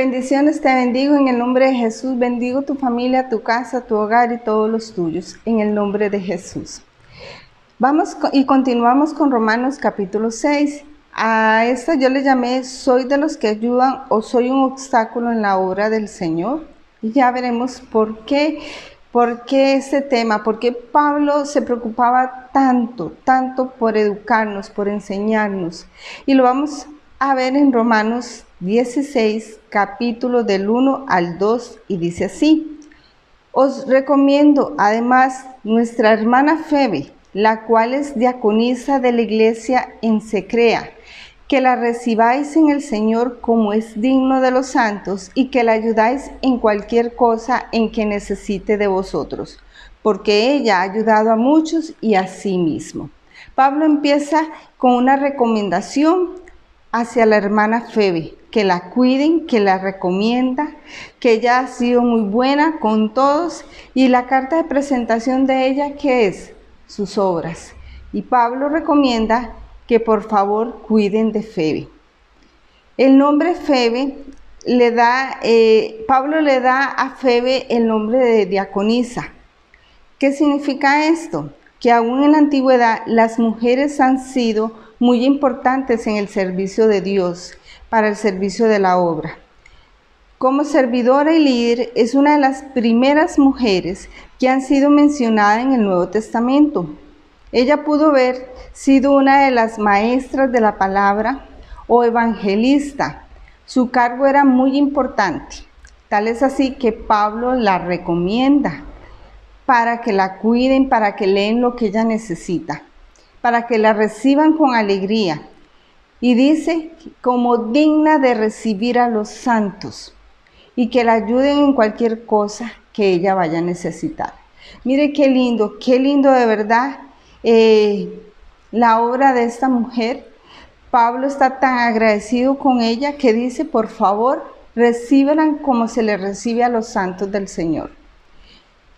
Bendiciones, te bendigo en el nombre de Jesús. Bendigo tu familia, tu casa, tu hogar y todos los tuyos, en el nombre de Jesús. Vamos y continuamos con Romanos capítulo 6. A esta yo le llamé "Soy de los que ayudan" o "Soy un obstáculo en la obra del Señor". Y ya veremos por qué este tema, por qué Pablo se preocupaba tanto por educarnos, por enseñarnos. Y lo vamos a ver en Romanos 16, capítulo del 1 al 2, y dice así: Os recomiendo además nuestra hermana Febe, la cual es diaconisa de la iglesia en Secrea, que la recibáis en el Señor como es digno de los santos, y que la ayudáis en cualquier cosa en que necesite de vosotros, porque ella ha ayudado a muchos y a sí mismo. Pablo empieza con una recomendación hacia la hermana Febe, que la cuiden, que la recomienda, que ella ha sido muy buena con todos, y la carta de presentación de ella, ¿qué es? Sus obras. Y Pablo recomienda que por favor cuiden de Febe. El nombre Febe Pablo le da a Febe el nombre de diaconisa. ¿Qué significa esto? Que aún en la antigüedad las mujeres han sido muy importantes en el servicio de Dios, para el servicio de la obra. Como servidora y líder, es una de las primeras mujeres que han sido mencionadas en el Nuevo Testamento. Ella pudo haber sido una de las maestras de la palabra o evangelista. Su cargo era muy importante. Tal es así que Pablo la recomienda para que la cuiden, para que leen lo que ella necesita, para que la reciban con alegría. Y dice, como digna de recibir a los santos, y que la ayuden en cualquier cosa que ella vaya a necesitar. Mire qué lindo de verdad la obra de esta mujer. Pablo está tan agradecido con ella que dice, por favor, recíbanla como se le recibe a los santos del Señor.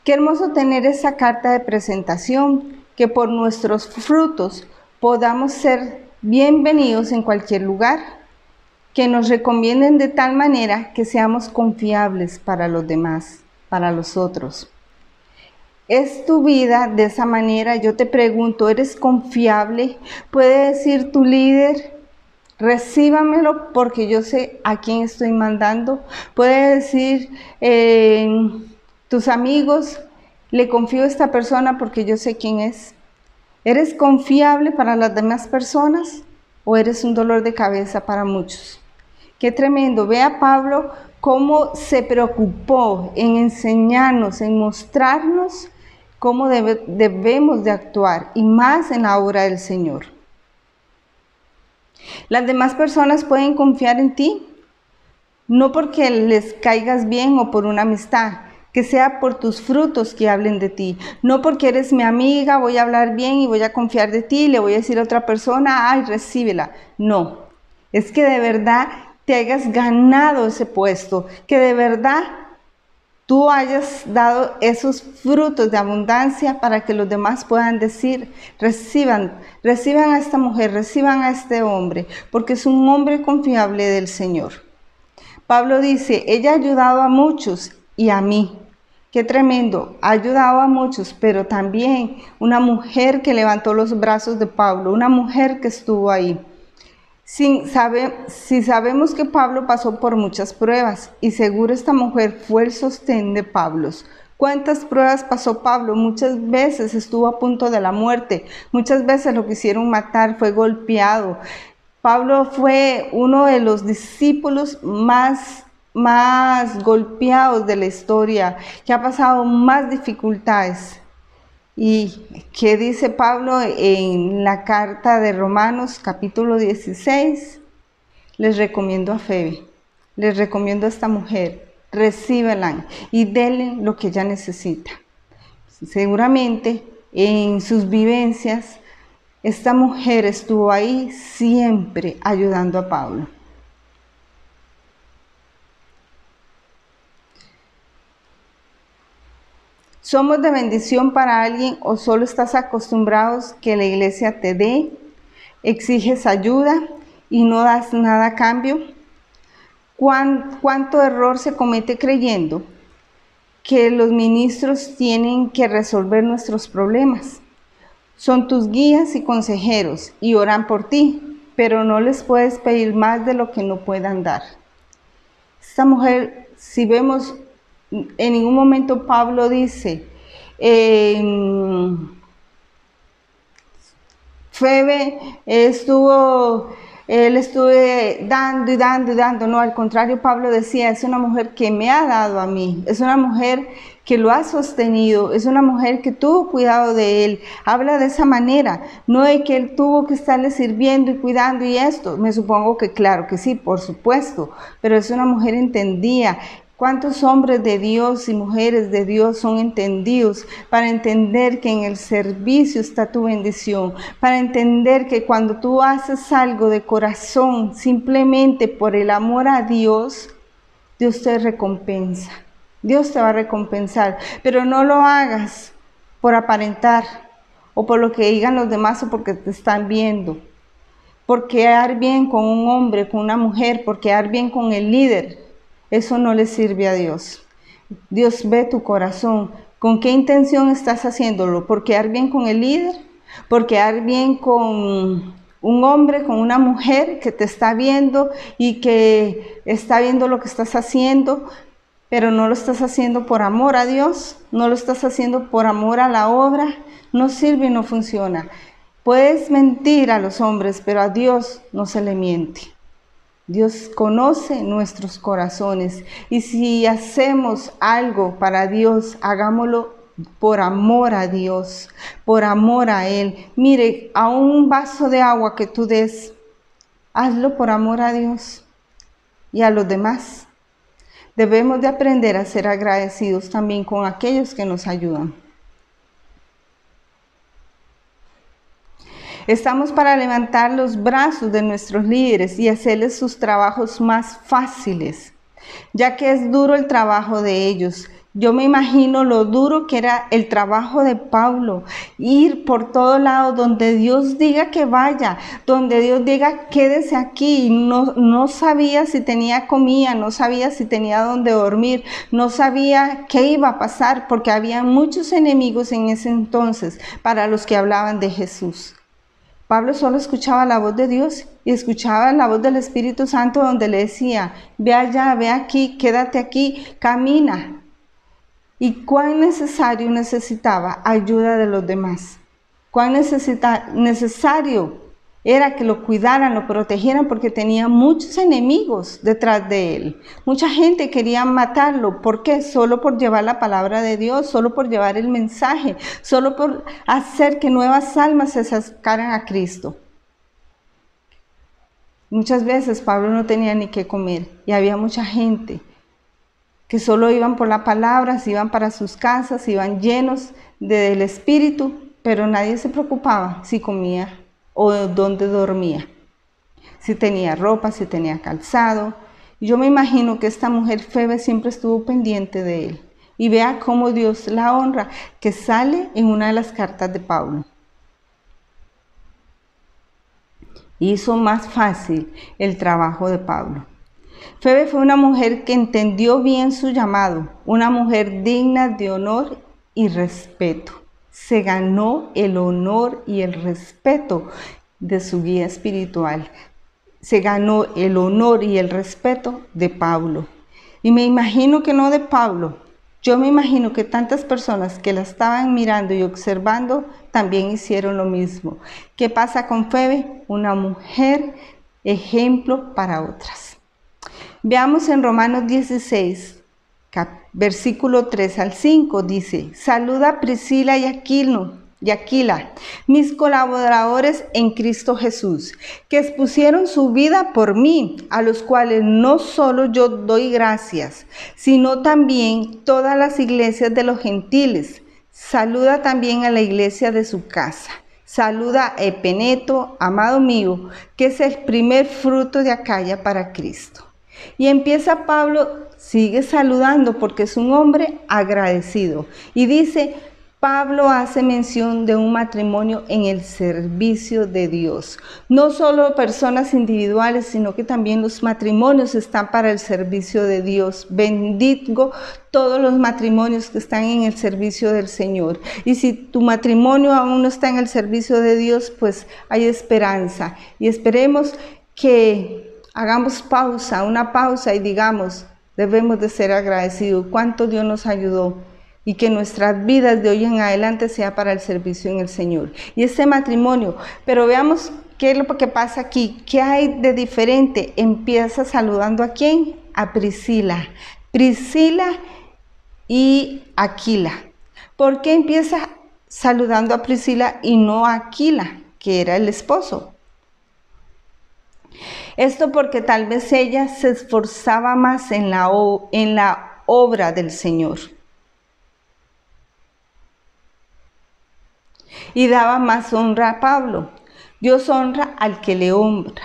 Qué hermoso tener esa carta de presentación, que por nuestros frutos podamos ser bienvenidos en cualquier lugar, que nos recomienden de tal manera que seamos confiables para los demás, para los otros. ¿Es tu vida de esa manera? Yo te pregunto, ¿eres confiable? ¿Puede decir tu líder, recíbamelo porque yo sé a quién estoy mandando? ¿Puede decir tus amigos, le confío a esta persona porque yo sé quién es? ¿Eres confiable para las demás personas o eres un dolor de cabeza para muchos? Qué tremendo. Ve a Pablo cómo se preocupó en enseñarnos, en mostrarnos cómo debemos de actuar, y más en la obra del Señor. Las demás personas pueden confiar en ti, no porque les caigas bien o por una amistad, que sea por tus frutos que hablen de ti. No porque eres mi amiga, voy a hablar bien y voy a confiar de ti, le voy a decir a otra persona, ay, recíbela. No, es que de verdad te hayas ganado ese puesto, que de verdad tú hayas dado esos frutos de abundancia para que los demás puedan decir, reciban a esta mujer, reciban a este hombre, porque es un hombre confiable del Señor. Pablo dice, ella ha ayudado a muchos y a mí. Qué tremendo, ha ayudado a muchos, pero también una mujer que levantó los brazos de Pablo, una mujer que estuvo ahí. Si sabemos que Pablo pasó por muchas pruebas, y seguro esta mujer fue el sostén de Pablo. ¿Cuántas pruebas pasó Pablo? Muchas veces estuvo a punto de la muerte, muchas veces lo quisieron matar, fue golpeado. Pablo fue uno de los discípulos más golpeados de la historia, que ha pasado más dificultades. ¿Y qué dice Pablo en la carta de Romanos capítulo 16? Les recomiendo a Febe, les recomiendo a esta mujer, recíbela y denle lo que ella necesita. Seguramente en sus vivencias esta mujer estuvo ahí siempre ayudando a Pablo. ¿Somos de bendición para alguien o solo estás acostumbrados que la iglesia te dé, exiges ayuda y no das nada a cambio? ¿Cuánto error se comete creyendo que los ministros tienen que resolver nuestros problemas? Son tus guías y consejeros y oran por ti, pero no les puedes pedir más de lo que no puedan dar. Esta mujer, si vemos, en ningún momento Pablo dice, Febe él estuve dando y dando y dando. No, al contrario, Pablo decía, es una mujer que me ha dado a mí, es una mujer que lo ha sostenido, es una mujer que tuvo cuidado de él. Habla de esa manera, no de que él tuvo que estarle sirviendo y cuidando y esto. Me supongo que claro que sí, por supuesto, pero es una mujer entendida. ¿Cuántos hombres de Dios y mujeres de Dios son entendidos para entender que en el servicio está tu bendición? Para entender que cuando tú haces algo de corazón, simplemente por el amor a Dios, Dios te recompensa. Dios te va a recompensar, pero no lo hagas por aparentar o por lo que digan los demás o porque te están viendo. Por quedar bien con un hombre, con una mujer, por quedar bien con el líder. Eso no le sirve a Dios. Dios ve tu corazón. ¿Con qué intención estás haciéndolo? ¿Por quedar bien con el líder? ¿Por quedar bien con un hombre, con una mujer que te está viendo y que está viendo lo que estás haciendo, pero no lo estás haciendo por amor a Dios? ¿No lo estás haciendo por amor a la obra? No sirve y no funciona. Puedes mentir a los hombres, pero a Dios no se le miente. Dios conoce nuestros corazones y si hacemos algo para Dios, hagámoslo por amor a Dios, por amor a Él. Mire, a un vaso de agua que tú des, hazlo por amor a Dios y a los demás. Debemos de aprender a ser agradecidos también con aquellos que nos ayudan. Estamos para levantar los brazos de nuestros líderes y hacerles sus trabajos más fáciles, ya que es duro el trabajo de ellos. Yo me imagino lo duro que era el trabajo de Pablo, ir por todo lado donde Dios diga que vaya, donde Dios diga quédese aquí. No sabía si tenía comida, no sabía si tenía dónde dormir, no sabía qué iba a pasar, porque había muchos enemigos en ese entonces para los que hablaban de Jesús. Pablo solo escuchaba la voz de Dios y escuchaba la voz del Espíritu Santo donde le decía, ve allá, ve aquí, quédate aquí, camina. Y cuán necesario necesitaba ayuda de los demás. Cuán necesario era que lo cuidaran, lo protegieran, porque tenía muchos enemigos detrás de él. Mucha gente quería matarlo. ¿Por qué? Solo por llevar la palabra de Dios, solo por llevar el mensaje, solo por hacer que nuevas almas se acercaran a Cristo. Muchas veces Pablo no tenía ni qué comer y había mucha gente que solo iban por la palabra, se iban para sus casas, iban llenos del Espíritu, pero nadie se preocupaba si comía o dónde dormía, si tenía ropa, si tenía calzado. Yo me imagino que esta mujer Febe siempre estuvo pendiente de él. Y vea cómo Dios la honra, que sale en una de las cartas de Pablo. Hizo más fácil el trabajo de Pablo. Febe fue una mujer que entendió bien su llamado, una mujer digna de honor y respeto. Se ganó el honor y el respeto de su guía espiritual. Se ganó el honor y el respeto de Pablo. Y me imagino que no de Pablo. Yo me imagino que tantas personas que la estaban mirando y observando también hicieron lo mismo. ¿Qué pasa con Febe? Una mujer ejemplo para otras. Veamos en Romanos 16, versículo 3 al 5, dice, saluda a Priscila y Aquila, mis colaboradores en Cristo Jesús, que expusieron su vida por mí, a los cuales no solo yo doy gracias, sino también todas las iglesias de los gentiles. Saluda también a la iglesia de su casa. Saluda a Epeneto, amado mío, que es el primer fruto de Acaya para Cristo. Y empieza Pablo, sigue saludando porque es un hombre agradecido. Y dice, Pablo hace mención de un matrimonio en el servicio de Dios. No solo personas individuales, sino que también los matrimonios están para el servicio de Dios. Bendigo todos los matrimonios que están en el servicio del Señor. Y si tu matrimonio aún no está en el servicio de Dios, pues hay esperanza. Y esperemos que hagamos una pausa y digamos, debemos de ser agradecidos. ¿Cuánto Dios nos ayudó? Y que nuestras vidas de hoy en adelante sea para el servicio en el Señor. Y este matrimonio, pero veamos qué es lo que pasa aquí, qué hay de diferente. Empieza saludando ¿a quién? A Priscila. Priscila y Aquila. ¿Por qué empieza saludando a Priscila y no a Aquila, que era el esposo? Esto porque tal vez ella se esforzaba más en la obra del Señor. Y daba más honra a Pablo. Dios honra al que le honra.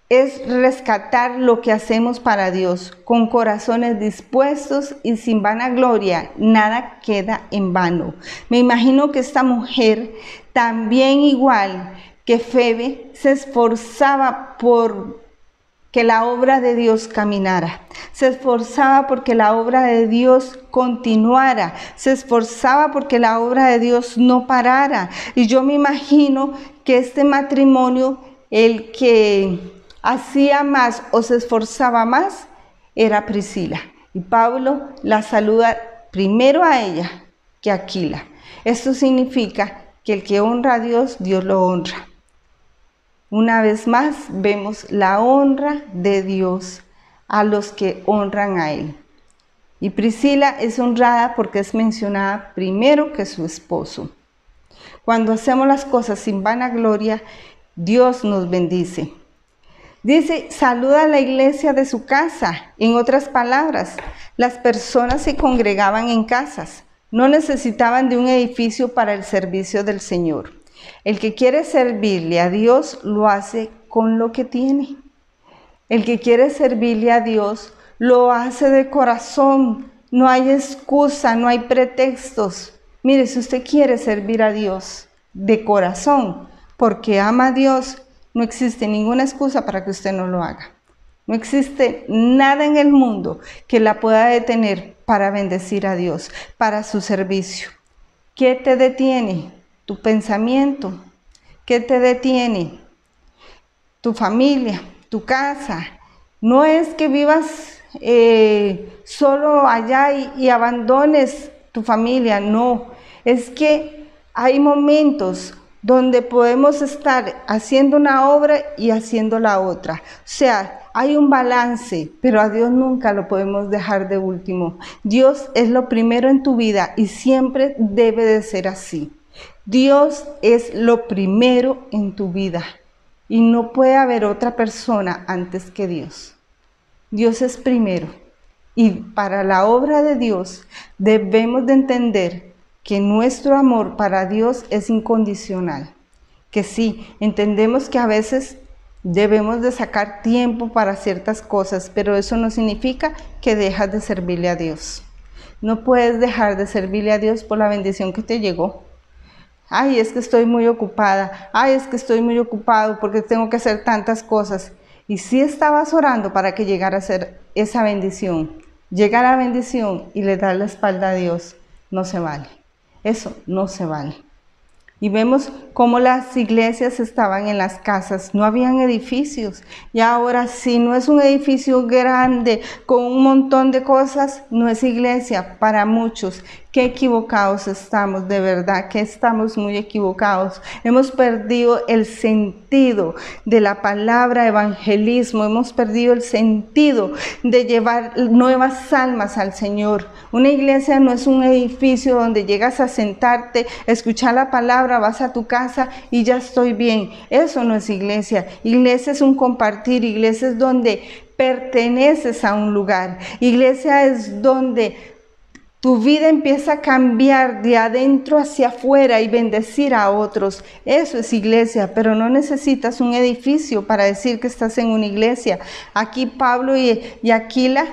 Es rescatar lo que hacemos para Dios, con corazones dispuestos y sin vanagloria, nada queda en vano. Me imagino que esta mujer, también igual que Febe, se esforzaba por que la obra de Dios caminara, se esforzaba porque la obra de Dios continuara, se esforzaba porque la obra de Dios no parara. Y yo me imagino que este matrimonio, el que hacía más o se esforzaba más, era Priscila. Y Pablo la saluda primero a ella que a Aquila. Esto significa que el que honra a Dios, Dios lo honra. Una vez más vemos la honra de Dios a los que honran a Él. Y Priscila es honrada porque es mencionada primero que su esposo. Cuando hacemos las cosas sin vanagloria, Dios nos bendice. Dice, saluda a la iglesia de su casa. En otras palabras, las personas se congregaban en casas. No necesitaban de un edificio para el servicio del Señor. El que quiere servirle a Dios lo hace con lo que tiene. El que quiere servirle a Dios lo hace de corazón. No hay excusa, no hay pretextos. Mire, si usted quiere servir a Dios de corazón, porque ama a Dios, no existe ninguna excusa para que usted no lo haga. No existe nada en el mundo que la pueda detener para bendecir a Dios, para su servicio. ¿Qué te detiene? Tu pensamiento. ¿Qué te detiene? Tu familia, tu casa. No es que vivas solo allá y abandones tu familia, no. Es que hay momentos donde podemos estar haciendo una obra y haciendo la otra. O sea, hay un balance, pero a Dios nunca lo podemos dejar de último. Dios es lo primero en tu vida y siempre debe de ser así. Dios es lo primero en tu vida y no puede haber otra persona antes que Dios. Dios es primero y para la obra de Dios debemos de entender que nuestro amor para Dios es incondicional. Que sí, entendemos que a veces debemos de sacar tiempo para ciertas cosas, pero eso no significa que dejas de servirle a Dios. No puedes dejar de servirle a Dios por la bendición que te llegó. Ay, es que estoy muy ocupada. Ay, es que estoy muy ocupado porque tengo que hacer tantas cosas. Y si estabas orando para que llegara a ser esa bendición, llega la bendición y le das la espalda a Dios, no se vale. Eso no se vale. Y vemos cómo las iglesias estaban en las casas, no habían edificios. Y ahora si no es un edificio grande con un montón de cosas, no es iglesia para muchos. Qué equivocados estamos, de verdad, que estamos muy equivocados. Hemos perdido el sentido de la palabra evangelismo, hemos perdido el sentido de llevar nuevas almas al Señor. Una iglesia no es un edificio donde llegas a sentarte, escuchar la palabra, vas a tu casa y ya estoy bien. Eso no es iglesia. Iglesia es un compartir, iglesia es donde perteneces a un lugar. Iglesia es donde tu vida empieza a cambiar de adentro hacia afuera y bendecir a otros. Eso es iglesia, pero no necesitas un edificio para decir que estás en una iglesia. Aquí Pablo y Aquila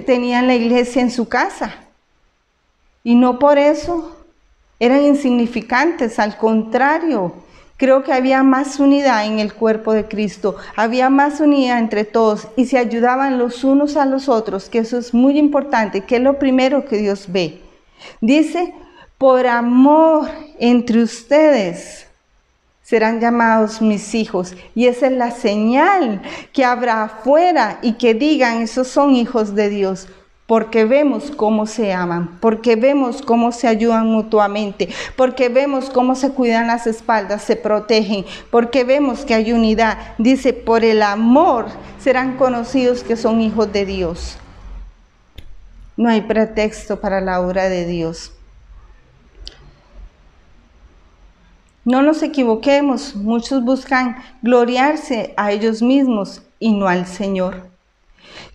tenían la iglesia en su casa. Y no por eso eran insignificantes, al contrario. Creo que había más unidad en el cuerpo de Cristo, había más unidad entre todos y se ayudaban los unos a los otros, que eso es muy importante, que es lo primero que Dios ve. Dice, por amor entre ustedes serán llamados mis hijos. Y esa es la señal que habrá afuera y que digan, esos son hijos de Dios. Porque vemos cómo se aman, porque vemos cómo se ayudan mutuamente, porque vemos cómo se cuidan las espaldas, se protegen, porque vemos que hay unidad. Dice, por el amor serán conocidos que son hijos de Dios. No hay pretexto para la obra de Dios. No nos equivoquemos, muchos buscan gloriarse a ellos mismos y no al Señor.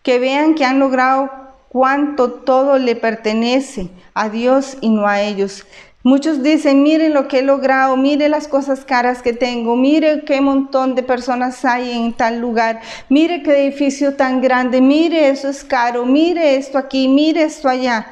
Que vean que han logrado cuánto todo le pertenece a Dios y no a ellos. Muchos dicen, miren lo que he logrado, mire las cosas caras que tengo, mire qué montón de personas hay en tal lugar, mire qué edificio tan grande, mire eso es caro, mire esto aquí, mire esto allá.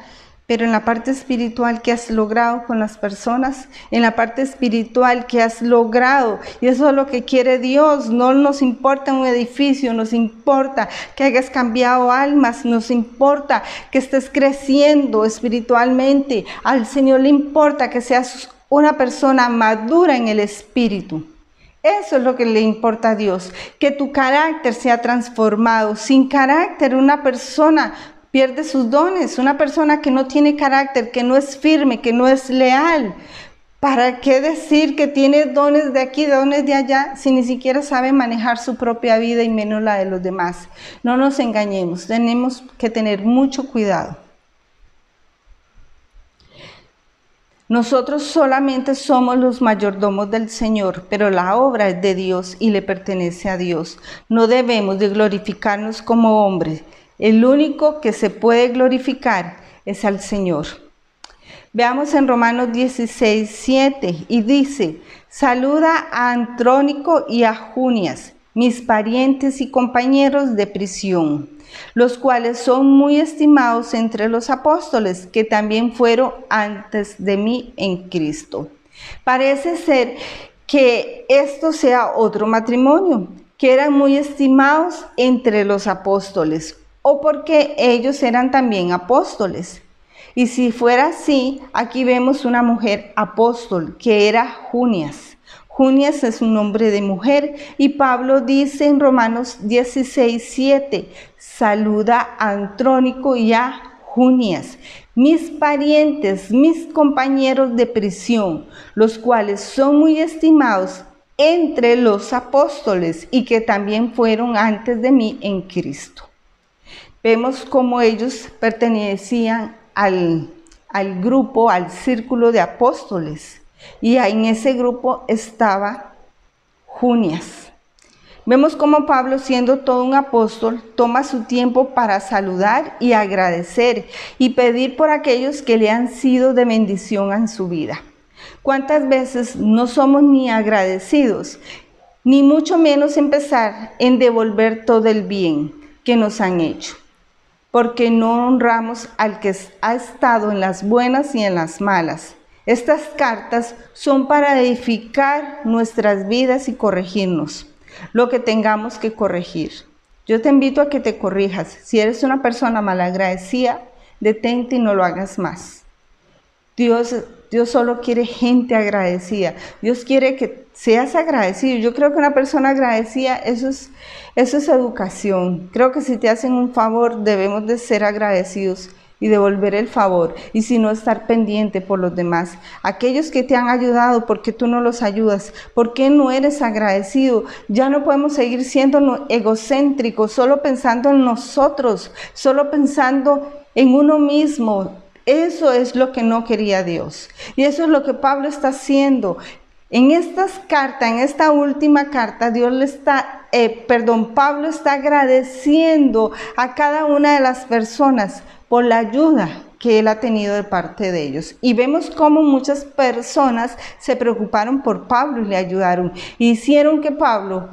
Pero en la parte espiritual que has logrado con las personas, en la parte espiritual que has logrado, y eso es lo que quiere Dios, no nos importa un edificio, nos importa que hayas cambiado almas, nos importa que estés creciendo espiritualmente, al Señor le importa que seas una persona madura en el espíritu. Eso es lo que le importa a Dios, que tu carácter sea transformado. Sin carácter, una persona pierde sus dones. Una persona que no tiene carácter, que no es firme, que no es leal. ¿Para qué decir que tiene dones de aquí, dones de allá, si ni siquiera sabe manejar su propia vida y menos la de los demás? No nos engañemos, tenemos que tener mucho cuidado. Nosotros solamente somos los mayordomos del Señor, pero la obra es de Dios y le pertenece a Dios. No debemos de glorificarnos como hombres. El único que se puede glorificar es al Señor. Veamos en Romanos 16, 7, y dice, saluda a Andrónico y a Junias, mis parientes y compañeros de prisión, los cuales son muy estimados entre los apóstoles, que también fueron antes de mí en Cristo. Parece ser que esto sea otro matrimonio, que eran muy estimados entre los apóstoles, o porque ellos eran también apóstoles. Y si fuera así, aquí vemos una mujer apóstol, que era Junias. Junias es un nombre de mujer, y Pablo dice en Romanos 16, 7, saluda a Andrónico y a Junias, mis parientes, mis compañeros de prisión, los cuales son muy estimados entre los apóstoles y que también fueron antes de mí en Cristo. Vemos cómo ellos pertenecían al grupo, al círculo de apóstoles, y en ese grupo estaba Junias. Vemos cómo Pablo, siendo todo un apóstol, toma su tiempo para saludar y agradecer y pedir por aquellos que le han sido de bendición en su vida. ¿Cuántas veces no somos ni agradecidos, ni mucho menos empezar en devolver todo el bien que nos han hecho? Porque no honramos al que ha estado en las buenas y en las malas. Estas cartas son para edificar nuestras vidas y corregirnos lo que tengamos que corregir. Yo te invito a que te corrijas. Si eres una persona malagradecida, detente y no lo hagas más. Dios solo quiere gente agradecida. Dios quiere que seas agradecido. Yo creo que una persona agradecida, eso es educación. Creo que si te hacen un favor, debemos de ser agradecidos y devolver el favor, y si no, estar pendiente por los demás. Aquellos que te han ayudado, ¿por qué tú no los ayudas? ¿Por qué no eres agradecido? Ya no podemos seguir siendo egocéntricos, solo pensando en nosotros, solo pensando en uno mismo. Eso es lo que no quería Dios, y eso es lo que Pablo está haciendo. En estas cartas, en esta última carta, Pablo está agradeciendo a cada una de las personas por la ayuda que él ha tenido de parte de ellos. Y vemos cómo muchas personas se preocuparon por Pablo y le ayudaron. Hicieron que Pablo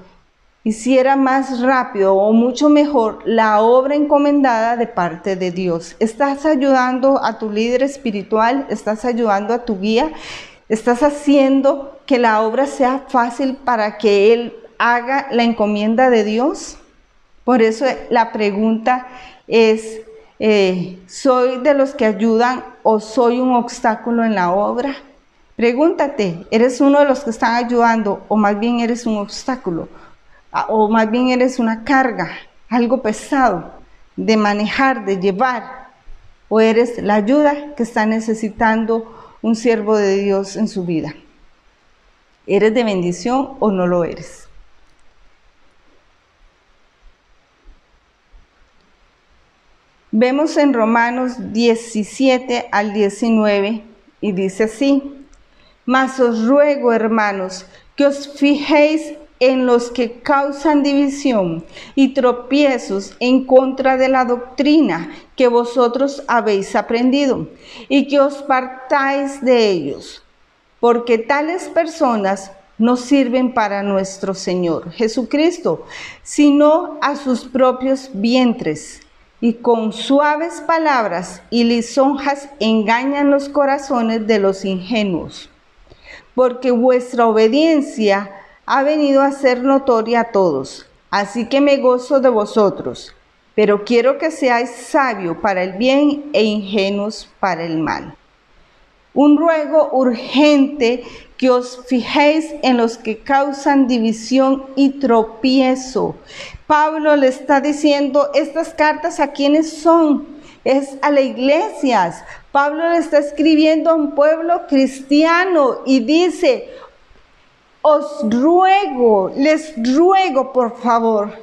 hiciera más rápido o mucho mejor la obra encomendada de parte de Dios. Estás ayudando a tu líder espiritual, estás ayudando a tu guía, estás haciendo que la obra sea fácil para que él haga la encomienda de Dios. Por eso la pregunta es, ¿soy de los que ayudan o soy un obstáculo en la obra? Pregúntate, ¿eres uno de los que están ayudando o más bien eres un obstáculo? O más bien eres una carga, algo pesado de manejar, de llevar, o eres la ayuda que está necesitando un siervo de Dios en su vida. ¿Eres de bendición o no lo eres? Vemos en Romanos 17 al 19 y dice así: Mas os ruego, hermanos, que os fijéis en los que causan división y tropiezos en contra de la doctrina que vosotros habéis aprendido, y que os partáis de ellos, porque tales personas no sirven para nuestro Señor Jesucristo, sino a sus propios vientres, y con suaves palabras y lisonjas engañan los corazones de los ingenuos. Porque vuestra obediencia ha venido a ser notoria a todos, así que me gozo de vosotros, pero quiero que seáis sabios para el bien e ingenuos para el mal. Un ruego urgente que os fijéis en los que causan división y tropiezo. Pablo le está diciendo estas cartas a quienes son, es a las iglesias. Pablo le está escribiendo a un pueblo cristiano y dice: les ruego por favor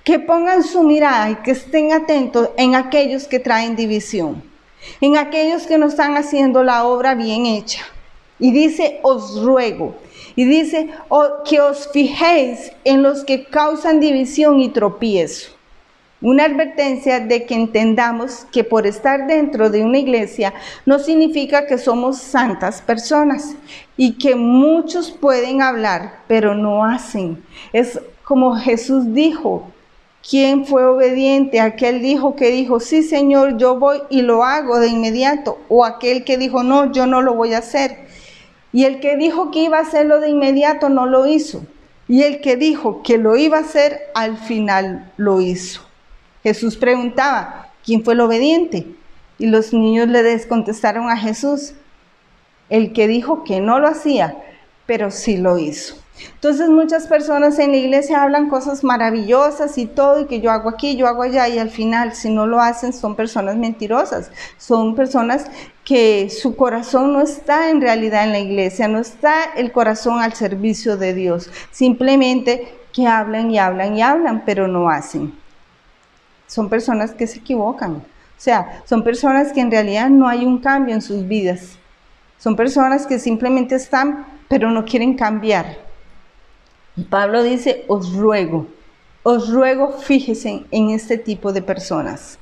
que pongan su mirada y que estén atentos en aquellos que traen división, en aquellos que no están haciendo la obra bien hecha. Y dice, os ruego. Y dice, que os fijéis en los que causan división y tropiezo. Una advertencia de que entendamos que por estar dentro de una iglesia no significa que somos santas personas y que muchos pueden hablar, pero no hacen. Es como Jesús dijo: ¿quién fue obediente? Aquel que dijo, sí Señor, yo voy y lo hago de inmediato, o aquel que dijo, no, yo no lo voy a hacer. Y el que dijo que iba a hacerlo de inmediato no lo hizo. Y el que dijo que lo iba a hacer, al final lo hizo. Jesús preguntaba, ¿quién fue el obediente? Y los niños le contestaron a Jesús, el que dijo que no lo hacía, pero sí lo hizo. Entonces muchas personas en la iglesia hablan cosas maravillosas y todo, y que yo hago aquí, yo hago allá, y al final, si no lo hacen, son personas mentirosas, son personas que su corazón no está en realidad en la iglesia, no está el corazón al servicio de Dios, simplemente que hablan y hablan y hablan, pero no hacen. Son personas que se equivocan, o sea, son personas que en realidad no hay un cambio en sus vidas, son personas que simplemente están, pero no quieren cambiar. Y Pablo dice, os ruego, fíjense en este tipo de personas,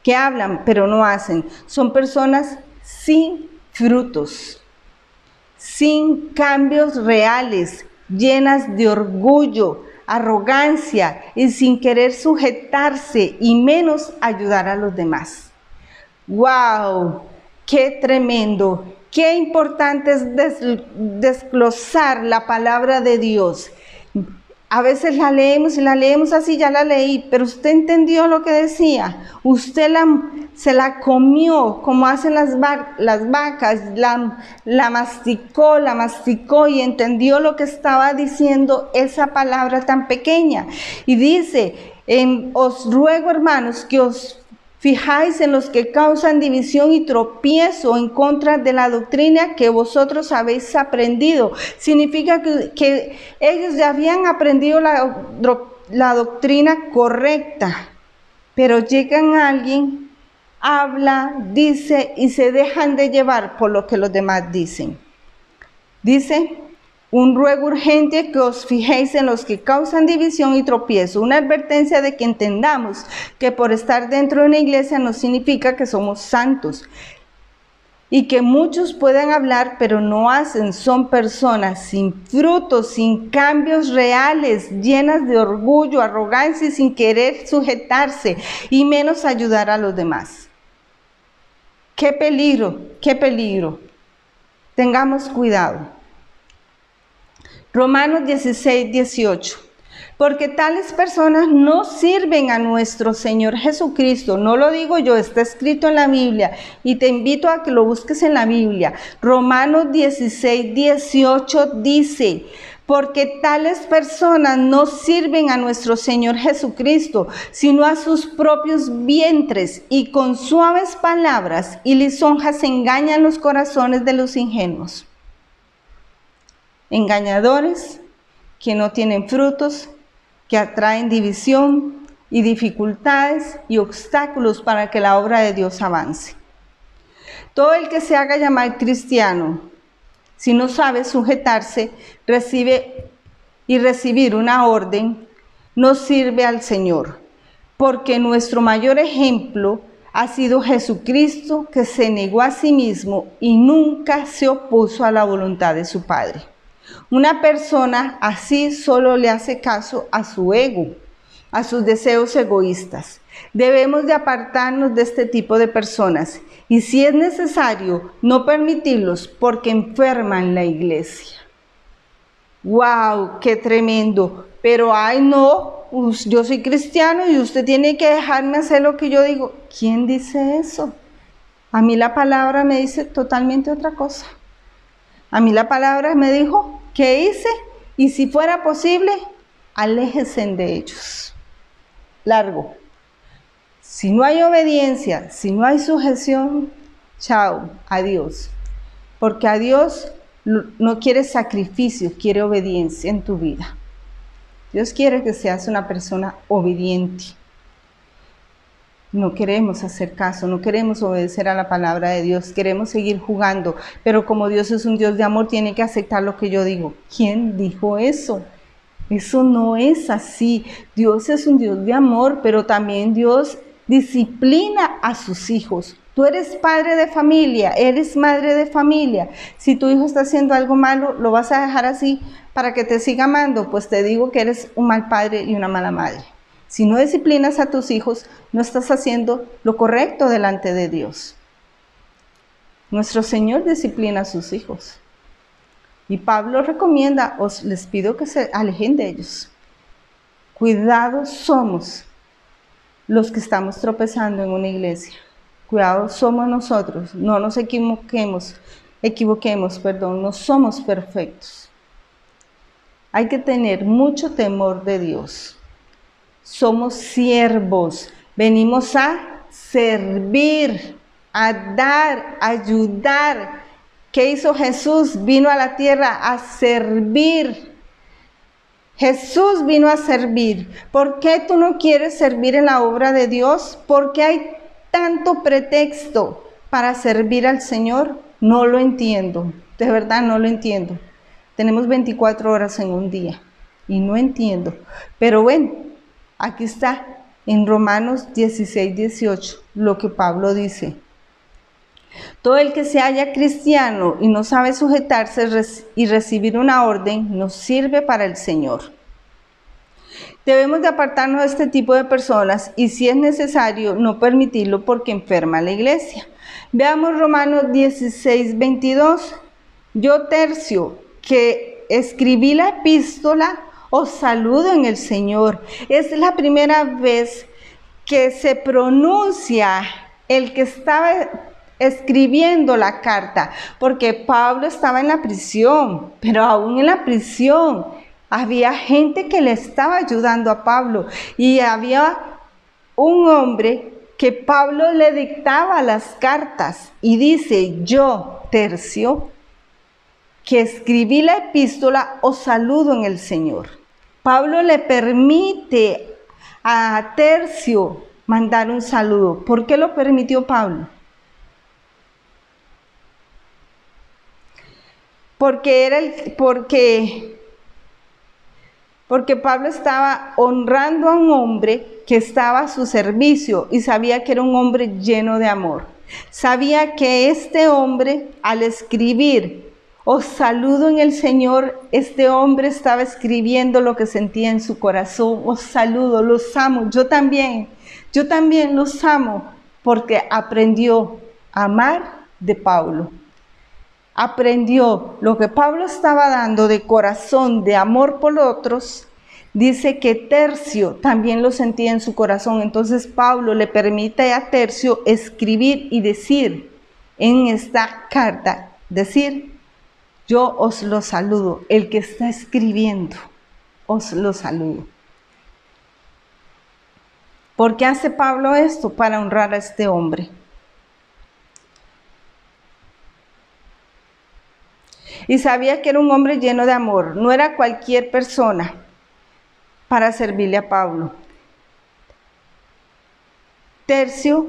que hablan, pero no hacen. Son personas sin frutos, sin cambios reales, llenas de orgullo, arrogancia y sin querer sujetarse y menos ayudar a los demás. ¡Wow! ¡Qué tremendo! ¡Qué importante es desglosar la palabra de Dios! A veces la leemos y la leemos así, ya la leí, pero usted entendió lo que decía. Usted se la comió como hacen las vacas, la masticó y entendió lo que estaba diciendo esa palabra tan pequeña. Y dice, os ruego, hermanos, que os fijáis en los que causan división y tropiezo en contra de la doctrina que vosotros habéis aprendido. Significa que ellos ya habían aprendido la doctrina correcta, pero llegan alguien, habla, dice y se dejan de llevar por lo que los demás dicen. Dice, un ruego urgente que os fijéis en los que causan división y tropiezo. Una advertencia de que entendamos que por estar dentro de una iglesia no significa que somos santos. y que muchos puedan hablar, pero no hacen. Son personas sin frutos, sin cambios reales, llenas de orgullo, arrogancia y sin querer sujetarse, y menos ayudar a los demás. ¡Qué peligro! ¡Qué peligro! Tengamos cuidado. Romanos 16, 18. Porque tales personas no sirven a nuestro Señor Jesucristo. No lo digo yo, está escrito en la Biblia. Y te invito a que lo busques en la Biblia. Romanos 16, 18 dice: porque tales personas no sirven a nuestro Señor Jesucristo, sino a sus propios vientres, y con suaves palabras y lisonjas engañan los corazones de los ingenuos. Engañadores que no tienen frutos, que atraen división y dificultades y obstáculos para que la obra de Dios avance. Todo el que se haga llamar cristiano, si no sabe sujetarse, recibir una orden, no sirve al Señor, porque nuestro mayor ejemplo ha sido Jesucristo, que se negó a sí mismo y nunca se opuso a la voluntad de su Padre. Una persona así solo le hace caso a su ego, a sus deseos egoístas. Debemos de apartarnos de este tipo de personas y, si es necesario, no permitirlos porque enferman la iglesia. ¡Wow! ¡Qué tremendo! Pero ¡ay no! Yo soy cristiano y usted tiene que dejarme hacer lo que yo digo. ¿Quién dice eso? A mí la palabra me dice totalmente otra cosa. A mí la palabra me dijo: ¿qué hice? Y si fuera posible, aléjense de ellos. Largo. Si no hay obediencia, si no hay sujeción, chao, adiós. Porque a Dios no quiere sacrificio, quiere obediencia en tu vida. Dios quiere que seas una persona obediente. No queremos hacer caso, no queremos obedecer a la palabra de Dios, queremos seguir jugando, pero como Dios es un Dios de amor, tiene que aceptar lo que yo digo. ¿Quién dijo eso? Eso no es así. Dios es un Dios de amor, pero también Dios disciplina a sus hijos. Tú eres padre de familia, eres madre de familia. Si tu hijo está haciendo algo malo, ¿lo vas a dejar así para que te siga amando? Pues te digo que eres un mal padre y una mala madre. Si no disciplinas a tus hijos, no estás haciendo lo correcto delante de Dios. Nuestro Señor disciplina a sus hijos. Y Pablo recomienda, les pido que se alejen de ellos. Cuidados somos los que estamos tropezando en una iglesia. Cuidados somos nosotros. No nos equivoquemos, no somos perfectos. Hay que tener mucho temor de Dios. Somos siervos, venimos a servir, a dar, a ayudar. ¿Qué hizo Jesús? Vino a la tierra a servir. Jesús vino a servir. ¿Por qué tú no quieres servir en la obra de Dios? ¿Por qué hay tanto pretexto para servir al Señor? No lo entiendo, de verdad no lo entiendo. Tenemos 24 horas en un día y no entiendo. Pero bueno. Aquí está en Romanos 16, 18, lo que Pablo dice. Todo el que se halla cristiano y no sabe sujetarse y recibir una orden, no sirve para el Señor. Debemos de apartarnos de este tipo de personas y, si es necesario, no permitirlo porque enferma la iglesia. Veamos Romanos 16, 22. Yo, Tercio, que escribí la epístola, os saludo en el Señor. Es la primera vez que se pronuncia el que estaba escribiendo la carta, porque Pablo estaba en la prisión, pero aún en la prisión había gente que le estaba ayudando a Pablo, y había un hombre que Pablo le dictaba las cartas, y dice: yo, Tercio, que escribí la epístola, os saludo en el Señor. Pablo le permite a Tercio mandar un saludo. ¿Por qué lo permitió Pablo? Porque Pablo estaba honrando a un hombre que estaba a su servicio y sabía que era un hombre lleno de amor. Sabía que este hombre, al escribir, os saludo en el Señor, este hombre estaba escribiendo lo que sentía en su corazón. Os saludo, los amo, yo también los amo, porque aprendió a amar de Pablo. Aprendió lo que Pablo estaba dando de corazón, de amor por otros. Dice que Tercio también lo sentía en su corazón. Entonces Pablo le permite a Tercio escribir y decir en esta carta, yo os lo saludo. El que está escribiendo, os lo saludo. ¿Por qué hace Pablo esto? Para honrar a este hombre. Y sabía que era un hombre lleno de amor. No era cualquier persona para servirle a Pablo. Tercio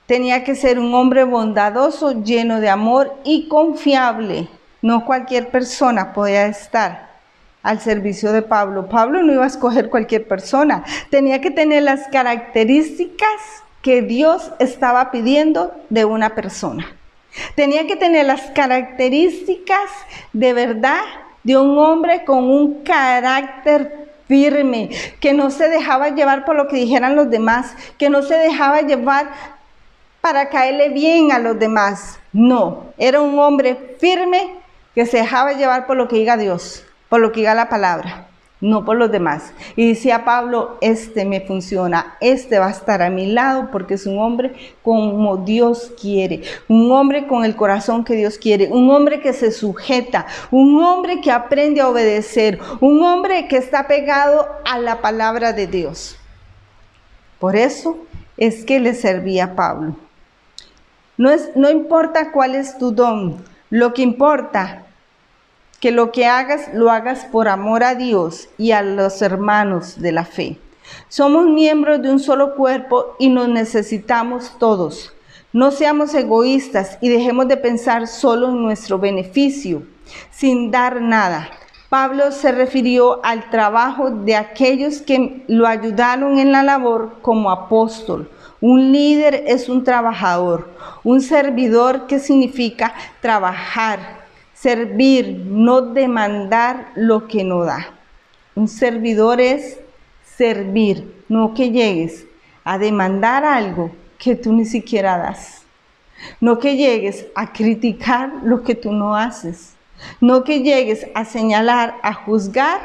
tenía que ser un hombre bondadoso, lleno de amor y confiable. No cualquier persona podía estar al servicio de Pablo. Pablo no iba a escoger cualquier persona. Tenía que tener las características que Dios estaba pidiendo de una persona. Tenía que tener las características de verdad de un hombre con un carácter firme, que no se dejaba llevar por lo que dijeran los demás, que no se dejaba llevar para caerle bien a los demás. No, era un hombre firme que se dejaba llevar por lo que diga Dios, por lo que diga la palabra, no por los demás. Y decía Pablo, este me funciona, este va a estar a mi lado porque es un hombre como Dios quiere, un hombre con el corazón que Dios quiere, un hombre que se sujeta, un hombre que aprende a obedecer, un hombre que está pegado a la palabra de Dios. Por eso es que le servía a Pablo. No importa cuál es tu don, lo que importa que lo que hagas, lo hagas por amor a Dios y a los hermanos de la fe. Somos miembros de un solo cuerpo y nos necesitamos todos. No seamos egoístas y dejemos de pensar solo en nuestro beneficio, sin dar nada. Pablo se refirió al trabajo de aquellos que lo ayudaron en la labor como apóstol. Un líder es un trabajador, un servidor que significa trabajar, servir, no demandar lo que no da. Un servidor es servir, no que llegues a demandar algo que tú ni siquiera das. No que llegues a criticar lo que tú no haces. No que llegues a señalar, a juzgar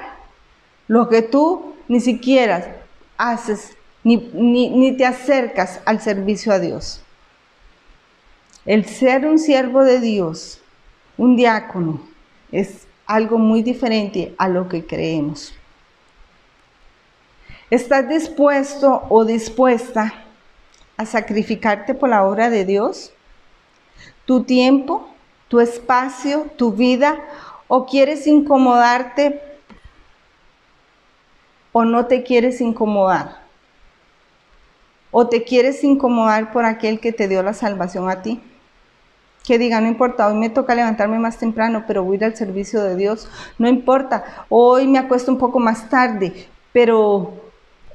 lo que tú ni siquiera haces, ni te acercas al servicio a Dios. El ser un siervo de Dios, un diácono, es algo muy diferente a lo que creemos. ¿Estás dispuesto o dispuesta a sacrificarte por la obra de Dios? ¿Tu tiempo, tu espacio, tu vida? ¿O quieres incomodarte o no te quieres incomodar? ¿O te quieres incomodar por aquel que te dio la salvación a ti? Que diga, no importa, hoy me toca levantarme más temprano, pero voy a ir al servicio de Dios. No importa, hoy me acuesto un poco más tarde, pero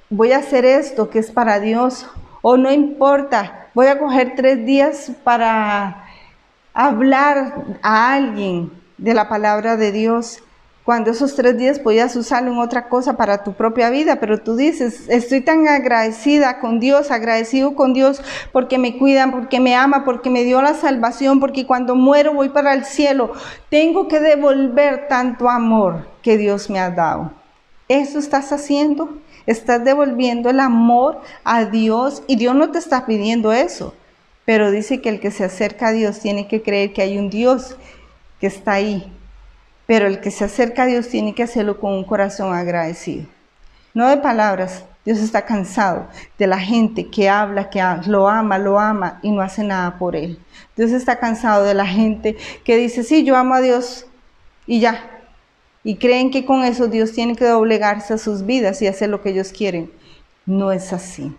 voy a hacer esto que es para Dios. O no importa, voy a coger 3 días para hablar a alguien de la palabra de Dios, cuando esos 3 días podías usarlo en otra cosa para tu propia vida, pero tú dices, estoy tan agradecida con Dios, agradecido con Dios porque me cuidan, porque me ama, porque me dio la salvación, porque cuando muero voy para el cielo, tengo que devolver tanto amor que Dios me ha dado. ¿Eso estás haciendo? ¿Estás devolviendo el amor a Dios? Y Dios no te está pidiendo eso, pero dice que el que se acerca a Dios tiene que creer que hay un Dios que está ahí. Pero el que se acerca a Dios tiene que hacerlo con un corazón agradecido. No de palabras. Dios está cansado de la gente que habla, que lo ama y no hace nada por él. Dios está cansado de la gente que dice, sí, yo amo a Dios y ya. Y creen que con eso Dios tiene que doblegarse a sus vidas y hacer lo que ellos quieren. No es así.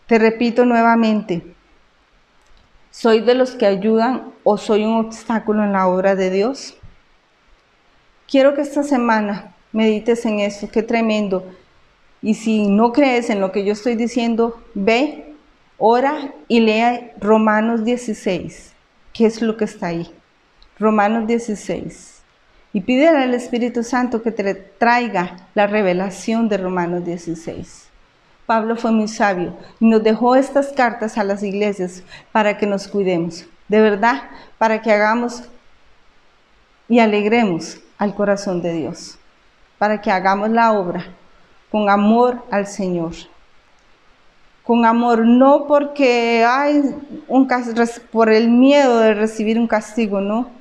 Te repito nuevamente, ¿soy de los que ayudan o soy un obstáculo en la obra de Dios? Quiero que esta semana medites en esto, qué tremendo. Y si no crees en lo que yo estoy diciendo, ve Ora y lea Romanos 16. ¿Qué es lo que está ahí? Romanos 16. Y pídele al Espíritu Santo que te traiga la revelación de Romanos 16. Pablo fue muy sabio y nos dejó estas cartas a las iglesias para que nos cuidemos. De verdad, para que hagamos y alegremos al corazón de Dios. Para que hagamos la obra con amor al Señor. Con amor, no porque hay por el miedo de recibir un castigo, no.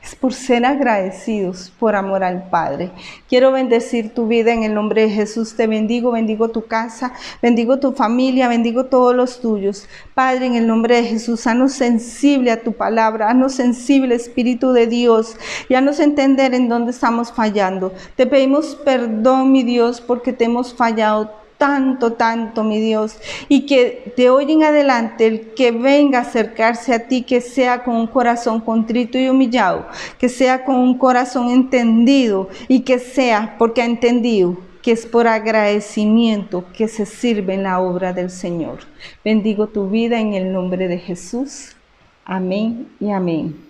Es por ser agradecidos por amor al Padre. Quiero bendecir tu vida en el nombre de Jesús. Te bendigo, bendigo tu casa, bendigo tu familia, bendigo todos los tuyos. Padre, en el nombre de Jesús, haznos sensible a tu palabra, haznos sensible, Espíritu de Dios, y haznos entender en dónde estamos fallando. Te pedimos perdón, mi Dios, porque te hemos fallado tanto, mi Dios, y que de hoy en adelante el que venga a acercarse a ti, que sea con un corazón contrito y humillado, que sea con un corazón entendido y que sea porque ha entendido que es por agradecimiento que se sirve en la obra del Señor. Bendigo tu vida en el nombre de Jesús. Amén y amén.